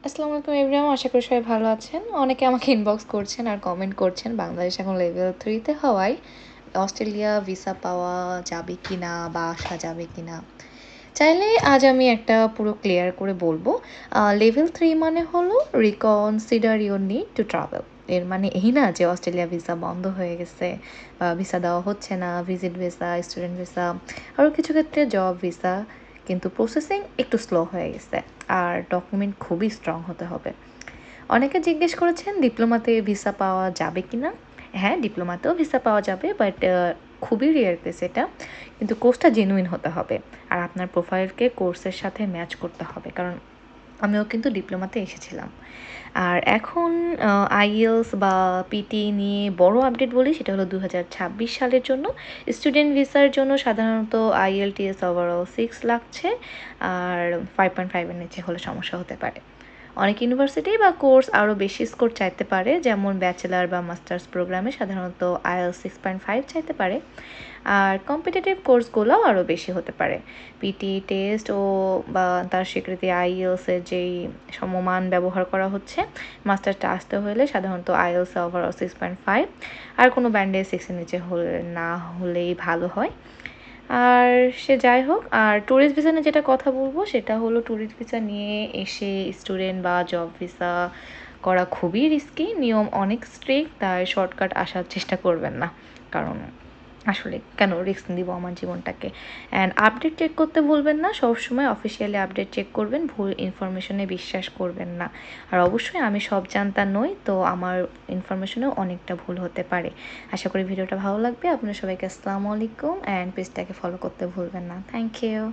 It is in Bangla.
আসসালামু আলাইকুম এভরিওয়ান, আশা করি সবাই ভালো আছেন। অনেকে আমাকে ইনবক্স করছেন আর কমেন্ট করছেন বাংলাদেশ এখন লেভেল 3-তে হওয়ায় অস্ট্রেলিয়া ভিসা পাওয়া যাবে কি না বা আসা যাবে কি না। চাইলে আজ আমি একটা পুরো ক্লিয়ার করে বলবো। লেভেল 3 মানে হলো reconsider your need to travel. এর মানে এই না যে অস্ট্রেলিয়া ভিসা বন্ধ হয়ে গেছে বা ভিসা দেওয়া হচ্ছে না, ভিজিট ভিসা, স্টুডেন্ট ভিসা, আরও কিছু ক্ষেত্রে জব ভিসা, কিন্তু প্রসেসিং একটু স্লো হয়ে গেছে আর ডকুমেন্ট খুবই স্ট্রং হতে হবে। অনেকে জিজ্ঞেস করেছেন ডিপ্লোমাতে ভিসা পাওয়া যাবে কি না। হ্যাঁ, ডিপ্লোমাতেও ভিসা পাওয়া যাবে, বাট খুবই রেয়ার কেস এটা। কিন্তু কোর্সটা জেনুইন হতে হবে আর আপনার প্রোফাইলকে কোর্সের সাথে ম্যাচ করতে হবে, কারণ আমিও কিন্তু ডিপ্লোমাতে এসেছিলাম। আর এখন আইএলস বা পিটি নিয়ে বড় আপডেট বলি, সেটা হলো 2026 সালের জন্য স্টুডেন্ট ভিসার জন্য সাধারণত আইএলটিএস ওভারঅল 6 লাগছে, আর 5.5-এর নিচে হলে সমস্যা হতে পারে। অনেক ইউনিভার্সিটি বা কোর্স আরও বেশি স্কোর চাইতে পারে, যেমন ব্যাচেলার বা মাস্টার্স প্রোগ্রামে সাধারণত IELTS 6.5 চাইতে পারে, আর কম্পিটিটিভ কোর্সগুলোও আরও বেশি হতে পারে। পিটি টেস্ট ও বা তার স্বীকৃতি IELTS-এর যেই সমমান ব্যবহার করা হচ্ছে, মাস্টার্সটা আসতে হলে সাধারণত IELTS ওভারঅল 6.5, আর কোনো ব্যান্ডে 6-এর নিচে হলে না হলেই ভালো হয়। আর সে যাই হোক, আর ট্যুরিস্ট ভিসা নিয়ে যেটা কথা বলবো সেটা হলো, ট্যুরিস্ট ভিসা নিয়ে এসে স্টুডেন্ট বা জব ভিসা করা খুবই রিস্কি, নিয়ম অনেক স্ট্রিক্ট, তাই শর্টকাট আসার চেষ্টা করবেন না, কারণ আসলে কেন রিস্ক দিব আমার জীবনটাকে। অ্যান্ড আপডেট চেক করতে ভুলবেন না, সবসময় অফিসিয়ালি আপডেট চেক করবেন, ভুল ইনফরমেশনে বিশ্বাস করবেন না। আর অবশ্যই আমি সব জানতা নই, তো আমার ইনফরমেশনেও অনেকটা ভুল হতে পারে। আশা করি ভিডিওটা ভালো লাগবে। আপনার সবাইকে আসসালামু আলাইকুম, অ্যান্ড পেজটাকে ফলো করতে ভুলবেন না। Thank you.